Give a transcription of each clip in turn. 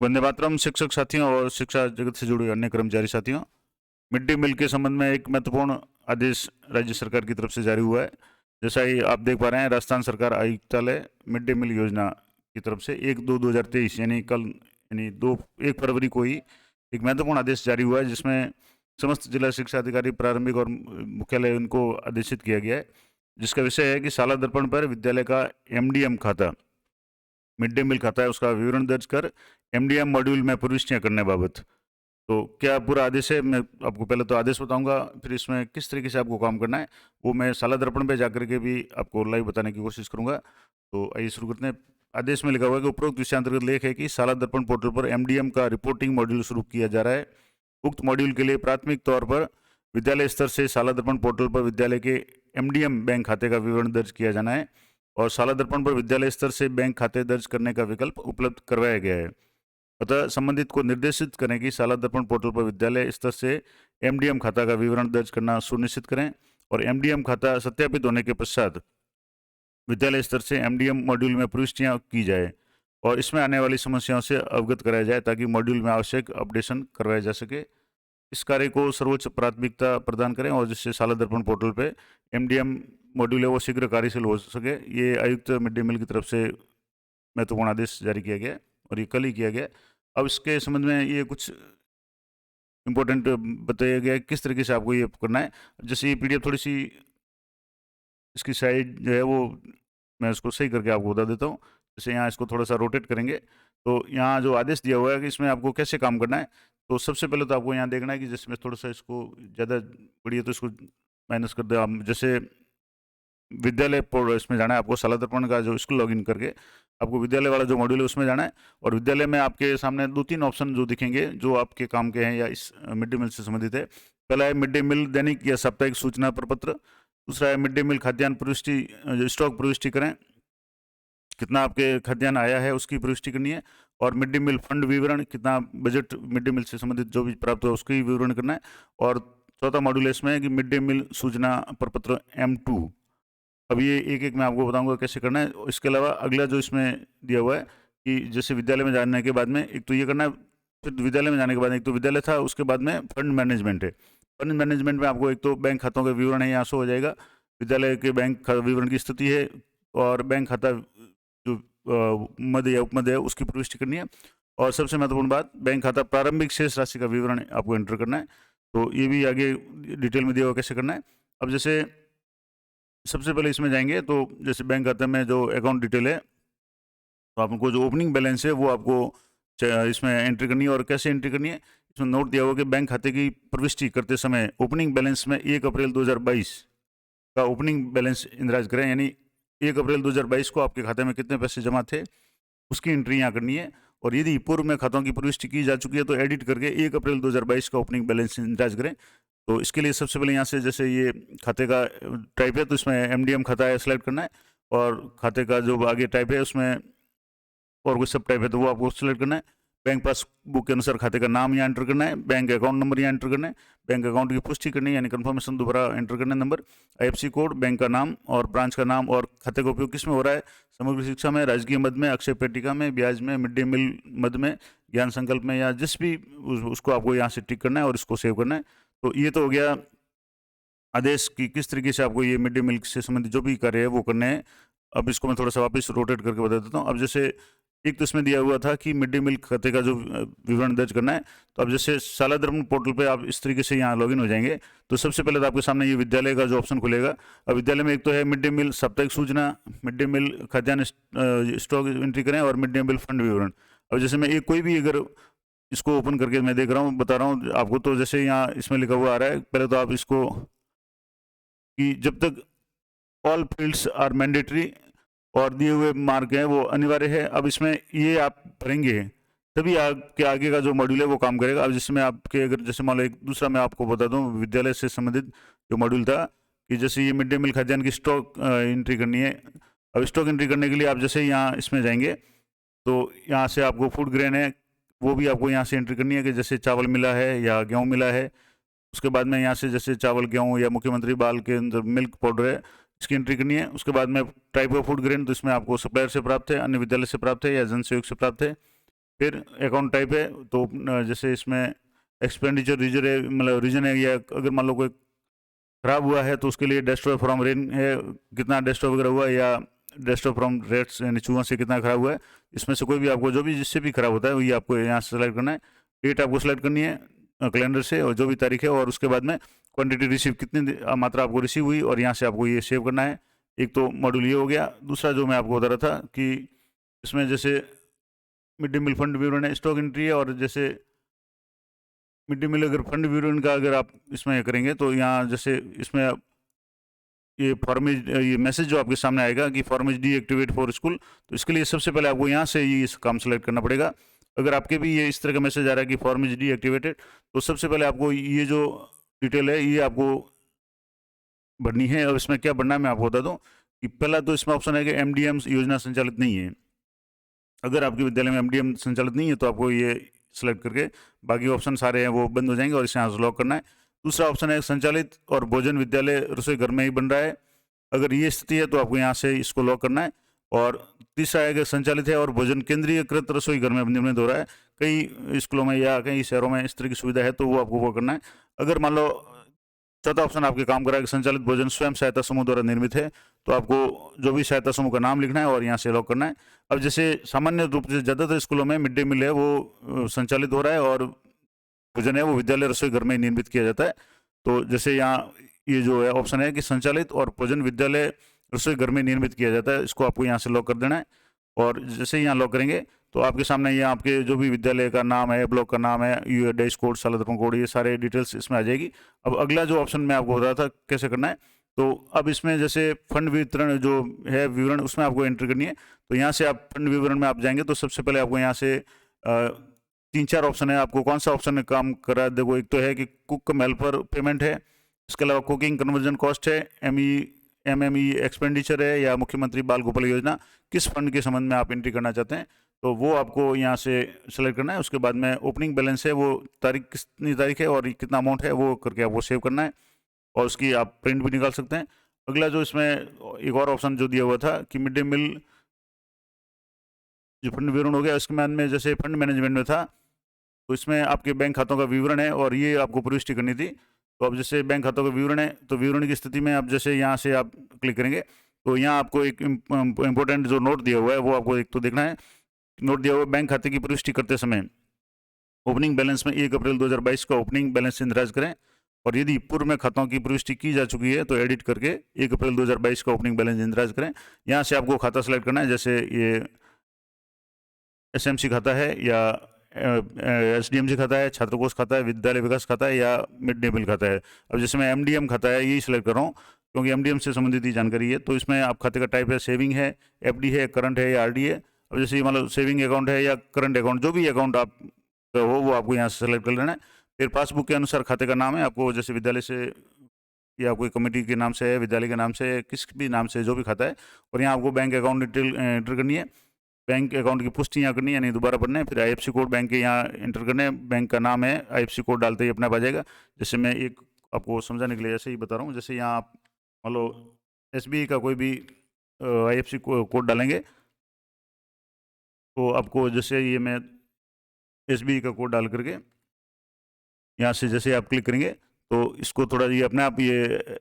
वंदे मातरम। शिक्षक साथियों और शिक्षा जगत से जुड़े अन्य कर्मचारी साथियों, मिड डे मील के संबंध में एक महत्वपूर्ण आदेश राज्य सरकार की तरफ से जारी हुआ है। जैसा ही आप देख पा रहे हैं, राजस्थान सरकार आयुक्तालय मिड डे मील योजना की तरफ से 1/2/2023 यानी कल यानी 1 फरवरी को ही एक महत्वपूर्ण आदेश जारी हुआ है, जिसमें समस्त जिला शिक्षा अधिकारी, प्रारंभिक और मुख्यालय, उनको आदेशित किया गया है, जिसका विषय है कि शाला दर्पण पर विद्यालय का एमडीएम खाता, मिड डे मील खाता है, उसका विवरण दर्ज कर एमडीएम मॉड्यूल में प्रविष्टियां करने बाबत। तो क्या पूरा आदेश है, मैं आपको पहले तो आदेश बताऊंगा, फिर इसमें किस तरीके से आपको काम करना है वो मैं शाला दर्पण पे जाकर के भी आपको लाइव बताने की कोशिश करूंगा। तो आइए शुरू करते हैं। आदेश में लिखा हुआ है कि उपरोक्त विषयांतर्गत लेख है कि शाला दर्पण पोर्टल पर एमडीएम का रिपोर्टिंग मॉड्यूल शुरू किया जा रहा है। उक्त मॉड्यूल के लिए प्राथमिक तौर पर विद्यालय स्तर से शाला दर्पण पोर्टल पर विद्यालय के एमडीएम बैंक खाते का विवरण दर्ज किया जाना है और शाला दर्पण पर विद्यालय स्तर से बैंक खाते दर्ज करने का विकल्प उपलब्ध करवाया गया है। अतः संबंधित को निर्देशित करें कि शाला दर्पण पोर्टल पर विद्यालय स्तर से एमडीएम खाता का विवरण दर्ज करना सुनिश्चित करें और एमडीएम खाता सत्यापित होने के पश्चात विद्यालय स्तर से एमडीएम मॉड्यूल में प्रविष्टियां की जाए और इसमें आने वाली समस्याओं से अवगत कराया जाए ताकि मॉड्यूल में आवश्यक अपडेशन करवाया जा सके। इस कार्य को सर्वोच्च प्राथमिकता प्रदान करें और जिससे शाला दर्पण पोर्टल पे एमडीएम मॉड्यूल है वो शीघ्र कार्यशील हो सके। ये आयुक्त मिड डे मील की तरफ से महत्वपूर्ण आदेश जारी किया गया और ये कल ही किया गया। अब इसके संबंध में ये कुछ इंपॉर्टेंट बताया गया है किस तरीके से आपको ये करना है। जैसे ये पीडीएफ थोड़ी सी इसकी साइड जो है वो मैं उसको सही करके आपको बता देता हूँ। जैसे यहाँ इसको थोड़ा सा रोटेट करेंगे तो यहाँ जो आदेश दिया हुआ है कि इसमें आपको कैसे काम करना है, तो सबसे पहले तो आपको यहाँ देखना है कि जैसे मैं थोड़ा सा इसको ज़्यादा बड़ी है तो इसको माइनस कर दे। आप जैसे विद्यालय इसमें जाना है आपको, शाला दर्पण का जो स्कूल लॉगिन करके आपको विद्यालय वाला जो मॉड्यूल है उसमें जाना है और विद्यालय में आपके सामने 2-3 ऑप्शन जो दिखेंगे जो आपके काम के हैं या इस मिड डे मील से संबंधित है। पहला है मिड डे मील दैनिक या साप्ताहिक सूचना प्रपत्र। दूसरा है मिड डे मील खाद्यान्न प्रविष्टि, स्टॉक प्रविष्टि करें, कितना आपके खाद्यान्न आया है उसकी प्रविष्टि करनी है। और मिड डे मील फंड विवरण, कितना बजट मिड डे मील से संबंधित जो भी प्राप्त हो उसकी विवरण करना है। और चौथा मॉड्यूल इसमें है कि मिड डे मील सूचना प्रपत्र M2। अब ये एक एक मैं आपको बताऊंगा कैसे करना है। इसके अलावा अगला जो इसमें दिया हुआ है कि जैसे विद्यालय में जाने के बाद में एक तो ये करना है, फिर विद्यालय में जाने के बाद एक तो विद्यालय था, उसके बाद में फंड मैनेजमेंट है। फंड मैनेजमेंट में आपको एक तो बैंक खातों का विवरण है, यहाँ शो हो जाएगा, विद्यालय के बैंक विवरण की स्थिति है और बैंक खाता जो मध्य या उपमध्य है उसकी प्रविष्टि करनी है। और सबसे महत्वपूर्ण बात, बैंक खाता प्रारंभिक शेष राशि का विवरण आपको एंटर करना है। तो ये भी आगे डिटेल में दिया हुआ कैसे करना है। अब जैसे सबसे पहले इसमें जाएंगे तो जैसे बैंक खाते में जो अकाउंट डिटेल है तो आपको जो ओपनिंग बैलेंस है वो आपको इसमें एंट्री करनी है। और कैसे एंट्री करनी है, इसमें नोट दिया हुआ कि बैंक खाते की प्रविष्टि करते समय ओपनिंग बैलेंस में 1 अप्रैल 2022 का ओपनिंग बैलेंस इंदराज करें, यानी 1 अप्रैल 2022 को आपके खाते में कितने पैसे जमा थे उसकी एंट्री यहाँ करनी है। और यदि पूर्व में खातों की प्रविष्टि की जा चुकी है तो एडिट करके 1 अप्रैल 2022 का ओपनिंग बैलेंस इंदराज करें। तो इसके लिए सबसे पहले यहाँ से जैसे ये खाते का टाइप है तो इसमें एमडीएम खाता है सेलेक्ट करना है और खाते का जो आगे टाइप है उसमें और कोई सब टाइप है तो वो आपको सिलेक्ट करना है। बैंक पासबुक के अनुसार खाते का नाम यहाँ एंटर करना है, बैंक अकाउंट नंबर यहाँ एंटर करना है, बैंक अकाउंट की पुष्टि करनी है यानी कंफर्मेशन दोबारा एंटर करना है नंबर, आईएफएससी कोड, बैंक का नाम और ब्रांच का नाम और खाते का उपयोग किस में हो रहा है, समग्र शिक्षा में, राजकीय मद में, अक्षय पेटिका में, ब्याज में, मिड डे मील मद में, ज्ञान संकल्प में या जिस भी उसको आपको यहाँ से टिक करना है और इसको सेव करना है। तो ये तो हो गया आदेश की किस तरीके से आपको ये मिड डे मील से संबंधित जो भी कार्य है वो करने हैं। अब इसको मैं थोड़ा सा वापस रोटेट करके बता देता हूँ। अब जैसे एक तो इसमें दिया हुआ था कि मिड डे मील खाते का जो विवरण दर्ज करना है, तो अब जैसे शाला दर्पण पोर्टल पे आप इस तरीके से यहाँ लॉगिन हो जाएंगे तो सबसे पहले तो आपके सामने ये विद्यालय का जो ऑप्शन खुलेगा। अब विद्यालय में एक तो है मिड डे मील साप्ताहिक सूचना, मिड डे मील खाद्यान्न स्टॉक एंट्री करें और मिड डे मील फंड विवरण। अब जैसे मैं एक कोई भी अगर इसको ओपन करके मैं देख रहा हूँ, बता रहा हूँ आपको, तो जैसे यहाँ इसमें लिखा हुआ आ रहा है, पहले तो आप इसको कि जब तक ऑल फील्ड्स आर मैंडेटरी और दिए हुए मार्क हैं वो अनिवार्य है। अब इसमें ये आप भरेंगे तभी आपके आगे का जो मॉड्यूल है वो काम करेगा। अब जिसमें आपके अगर जैसे मान लो एक दूसरा मैं आपको बता दूं विद्यालय से संबंधित जो मॉड्यूल था कि जैसे ये मिड डे मील खाद्यान्न की स्टॉक एंट्री करनी है। अब स्टॉक एंट्री करने के लिए आप जैसे यहाँ इसमें जाएंगे तो यहाँ से आपको फूड ग्रेन है वो भी आपको यहाँ से एंट्री करनी है कि जैसे चावल मिला है या गेहूँ मिला है। उसके बाद में यहाँ से जैसे चावल गेहूँ या मुख्यमंत्री बाल के अंदर मिल्क पाउडर है इसकी एंट्री करनी है। उसके बाद में टाइप ऑफ फूड ग्रेन तो इसमें आपको सप्लायर से प्राप्त है, अन्य विद्यालय से प्राप्त है या जन सहयोग से प्राप्त है। फिर अकाउंट टाइप है तो जैसे इसमें एक्सपेंडिचर रीजन है, मतलब रीजन है, या अगर मान लो कोई खराब हुआ है तो उसके लिए डेस्ट्रॉय फ्रॉम रेन है, कितना डेस्ट्रॉय वगैरह हुआ है, या डेस्ट्रॉय फ्रॉम रेट्स यानी चूहों से कितना खराब हुआ है। इसमें से कोई भी आपको जो भी जिससे भी खराब होता है वही आपको यहाँ से सेलेक्ट करना है। डेट आपको सेलेक्ट करनी है कैलेंडर से, और जो भी तारीख है, और उसके बाद में क्वांटिटी रिसीव कितनी मात्रा आपको रिसीव हुई, और यहाँ से आपको ये सेव करना है। एक तो मॉड्यूल ये हो गया। दूसरा जो मैं आपको बता रहा था कि इसमें जैसे मिड डे मील फंड विवरण है, स्टॉक एंट्री है, और जैसे मिड डे मील अगर फंड विवरण का अगर आप इसमें करेंगे तो यहाँ जैसे इसमें ये फॉर्मेज, ये मैसेज जो आपके सामने आएगा कि फॉर्मेज डीएक्टिवेट फॉर स्कूल, तो इसके लिए सबसे पहले आपको यहाँ से ये इस काम सेलेक्ट करना पड़ेगा। अगर आपके भी ये इस तरह का मैसेज आ रहा है कि फॉर्मेज डीएक्टिवेटेड, तो सबसे पहले आपको ये जो डिटेल है ये आपको भरनी है। और इसमें क्या भरना है मैं आपको बता दूं कि पहला तो इसमें ऑप्शन है कि एमडीएम योजना संचालित नहीं है। अगर आपके विद्यालय में एमडीएम संचालित नहीं है तो आपको ये सिलेक्ट करके बाकी ऑप्शन सारे हैं वो बंद हो जाएंगे, और इसे यहाँ से लॉक करना है। दूसरा ऑप्शन है संचालित और भोजन विद्यालय रसोई घर में ही बन रहा है, अगर ये स्थिति है तो आपको यहाँ से इसको लॉक करना है। और तीसरा है कि संचालित है और भोजन केंद्रीयकृत रसोई घर में निर्मित हो रहा है, कई स्कूलों में या कई शहरों में इस तरह की सुविधा है, तो वो आपको वो करना है। अगर मान लो चौथा ऑप्शन आपके काम करा है कि संचालित भोजन स्वयं सहायता समूह द्वारा निर्मित है, तो आपको जो भी सहायता समूह का नाम लिखना है और यहाँ से लॉक करना है। अब जैसे सामान्य रूप से ज़्यादातर स्कूलों में मिड डे मील है वो संचालित हो रहा है, और भोजन है वो विद्यालय रसोई घर में ही निर्मित किया जाता है। तो जैसे यहाँ ये जो है ऑप्शन है कि संचालित और भोजन विद्यालय रसोई घर में निर्मित किया जाता है, इसको आपको यहाँ से लॉक कर देना है। और जैसे ही यहाँ लॉक करेंगे तो आपके सामने ये आपके जो भी विद्यालय का नाम है, ब्लॉक का नाम है, यू डैश कोड, सालादर्पण कोड, ये सारे डिटेल्स इसमें आ जाएगी। अब अगला जो ऑप्शन मैं आपको बताया था कैसे करना है, तो अब इसमें जैसे फंड वितरण जो है विवरण, उसमें आपको एंट्री करनी है। तो यहाँ से आप फंड विवरण में आप जाएंगे तो सबसे पहले आपको यहाँ से 3-4 ऑप्शन है, आपको कौन सा ऑप्शन काम कर रहा है। देखो, एक तो है कि कुक हेल्पर पेमेंट है, इसके अलावा कुकिंग कन्वर्जन कॉस्ट है, एमएमई एक्सपेंडिचर है, या मुख्यमंत्री बाल गोपाल योजना, किस फंड के संबंध में आप एंट्री करना चाहते हैं, तो वो आपको यहाँ से सेलेक्ट करना है। उसके बाद में ओपनिंग बैलेंस है, वो तारीख कितनी तारीख है और कितना अमाउंट है वो करके आपको सेव करना है, और उसकी आप प्रिंट भी निकाल सकते हैं। अगला जो इसमें एक और ऑप्शन जो दिया हुआ था कि मिड डे मील जो फंड विवरण हो गया, उसके बाद में जैसे फंड मैनेजमेंट में था, तो इसमें आपके बैंक खातों का विवरण है और ये आपको प्रविष्टि करनी थी। तो अब जैसे बैंक खातों का विवरण है, तो विवरण की स्थिति में आप जैसे यहाँ से आप क्लिक करेंगे तो यहाँ आपको एक इम्पोर्टेंट जो नोट दिया हुआ है वो आपको एक तो देखना है। नोट दिया हुआ बैंक खाते की प्रविष्टि करते समय ओपनिंग बैलेंस में 1 अप्रैल 2022 का ओपनिंग बैलेंस इंदराज करें, और यदि पूर्व में खातों की प्रविष्टि की जा चुकी है तो एडिट करके 1 अप्रैल 2022 का ओपनिंग बैलेंस इंदराज करें। यहाँ से आपको खाता सेलेक्ट करना है, जैसे ये एसएमसी खाता है, या एसडीएमसी खाता है, छात्रकोष खाता है, विद्यालय विकास खाता है, या मिड डे मील खाता है। अब जैसे मैं एमडीएम खाता है यही सिलेक्ट कर रहा हूँ क्योंकि एमडीएम से संबंधित ही जानकारी है। तो इसमें आप खाते का टाइप है सेविंग है, एफडी है, करंट है, या आरडी है। अब जैसे मतलब सेविंग अकाउंट है या करंट अकाउंट, जो भी अकाउंट आप हो वो आपको यहाँ से सेलेक्ट कर लेना है। फिर पासबुक के अनुसार खाते का नाम है, आपको जैसे विद्यालय से या कोई कमेटी के नाम से है, विद्यालय के नाम से, किस भी नाम से जो भी खाता है, और यहाँ आपको बैंक अकाउंट डिटेल एंटर करनी है। बैंक अकाउंट की पुष्टि यहाँ करनी है, यानी दोबारा पढ़ना है। फिर आईएफसी कोड बैंक के यहाँ एंटर करने हैं, बैंक का नाम है, आईएफसी कोड डालते ही अपने आप आ जाएगा। जैसे मैं एक आपको समझाने के लिए ऐसे ही बता रहा हूँ, जैसे यहाँ आप मान लो एसबीआई का कोई भी आईएफसी कोड डालेंगे, तो आपको जैसे ये मैं एसबीआई का कोड डाल करके यहाँ से जैसे आप क्लिक करेंगे तो इसको थोड़ा ये अपने आप ये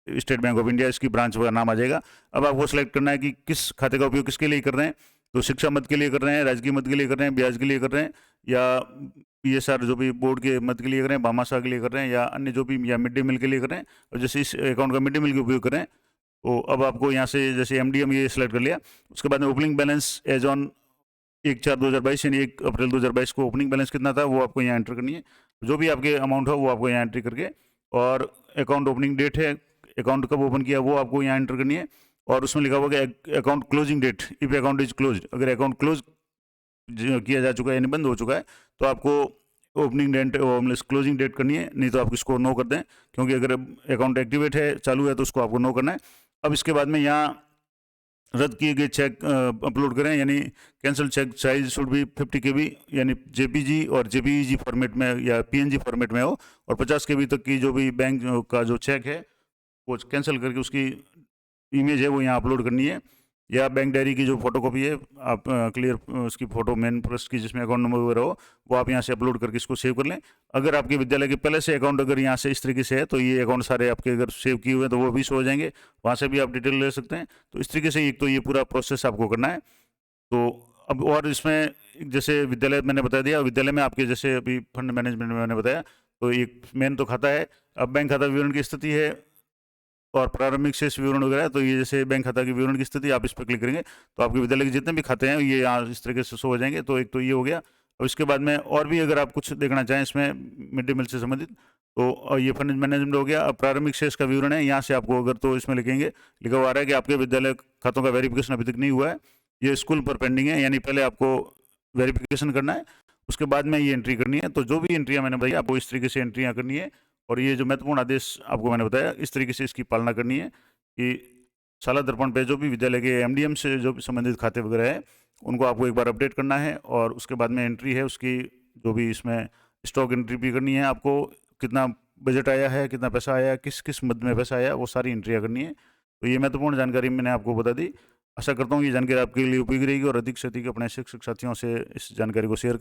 स्टेट बैंक ऑफ इंडिया इसकी ब्रांच का नाम आ जाएगा। अब आपको सेलेक्ट करना है कि किस खाते का उपयोग किसके लिए कर रहे हैं, तो शिक्षा मद के लिए कर रहे हैं, राजकीय मद के लिए कर रहे हैं, ब्याज के लिए कर रहे हैं, या पीएसआर जो भी बोर्ड के मद के लिए कर रहे हैं, भामाशाह के लिए कर रहे हैं, या अन्य जो भी, या मिड डे मील के लिए कर रहे हैं। और जैसे इस अकाउंट का मिड डे मील के उपयोग कर रहे हैं, तो अब आपको यहाँ से जैसे एमडीएम ये सिलेक्ट कर लिया। उसके बाद में ओपनिंग बैलेंस एज ऑन 1/4/2022 यानी 1 अप्रैल 2022 को ओपनिंग बैलेंस कितना था वो आपको यहाँ एंटर करनी है। जो भी आपके अमाउंट हो वो आपको यहाँ एंट्री करके, और अकाउंट ओपनिंग डेट है, अकाउंट कब ओपन किया वो आपको यहाँ एंटर करनी है। और उसमें लिखा हुआ कि account closing date, if account is close, अगर अकाउंट क्लोज किया जा चुका है यानी बंद हो चुका है तो आपको ओपनिंग डेट मतलब क्लोजिंग डेट करनी है, नहीं तो आप इसको नो कर दें, क्योंकि अगर अकाउंट एक्टिवेट है, चालू है, तो उसको आपको नो करना है। अब इसके बाद में यहाँ रद्द किए गए चेक अपलोड करें, यानी cancel cheque size should be 50 KB यानी जेपीजी और जेपीईजी फॉर्मेट में या पीएनजी फॉर्मेट में हो, और 50 KB तक की जो भी बैंक का जो चेक है वो कैंसिल करके उसकी इमेज है वो यहाँ अपलोड करनी है। या बैंक डायरी की जो फोटोकॉपी है आप क्लियर उसकी फ़ोटो मेन पृष्ठ की जिसमें अकाउंट नंबर वगैरह हो वो आप यहाँ से अपलोड करके इसको सेव कर लें। अगर आपके विद्यालय के पहले से अकाउंट अगर यहाँ से इस तरीके से है तो ये अकाउंट सारे आपके अगर सेव किए हुए हैं तो वो भी शो हो जाएंगे, वहाँ से भी आप डिटेल ले सकते हैं। तो इस तरीके से एक तो ये पूरा प्रोसेस आपको करना है। तो अब और इसमें जैसे विद्यालय मैंने बता दिया, विद्यालय में आपके जैसे अभी फंड मैनेजमेंट में मैंने बताया, तो एक मेन तो खाता है। अब बैंक खाता विवरण की स्थिति है और प्रारंभिक शेष विवरण वगैरह है, तो ये जैसे बैंक खाता की विवरण की स्थिति आप इस पर क्लिक करेंगे तो आपके विद्यालय के जितने भी खाते हैं ये यहाँ इस तरीके से शो हो जाएंगे। तो एक तो ये हो गया। और इसके बाद में और भी अगर आप कुछ देखना चाहें इसमें मिड डे मील से संबंधित तो ये फंड मैनेजमेंट हो गया। अब प्रारंभिक शेष का विवरण है, यहाँ से आपको अगर तो इसमें लिखेंगे, लिखा हुआ आ रहा है कि आपके विद्यालय खातों का वेरिफिकेशन अभी तक नहीं हुआ है, ये स्कूल पर पेंडिंग है, यानी पहले आपको वेरिफिकेशन करना है, उसके बाद में ये एंट्री करनी है। तो जो भी एंट्रियाँ मैंने बताई आपको इस तरीके से एंट्रियाँ करनी है। और ये जो महत्वपूर्ण आदेश आपको मैंने बताया इस तरीके से इसकी पालना करनी है कि शाला दर्पण पे जो भी विद्यालय के एमडीएम से जो भी संबंधित खाते वगैरह है उनको आपको एक बार अपडेट करना है। और उसके बाद में एंट्री है उसकी जो भी इसमें स्टॉक एंट्री भी करनी है, आपको कितना बजट आया है, कितना पैसा आया है, किस किस मद में पैसा आया, वो सारी एंट्रियाँ करनी है। तो ये महत्वपूर्ण जानकारी मैंने आपको बता दी। आशा करता हूँ ये जानकारी आपके लिए उपयोगी रहेगी और अधिक से अधिक अपने शिक्षक साथियों से इस जानकारी को शेयर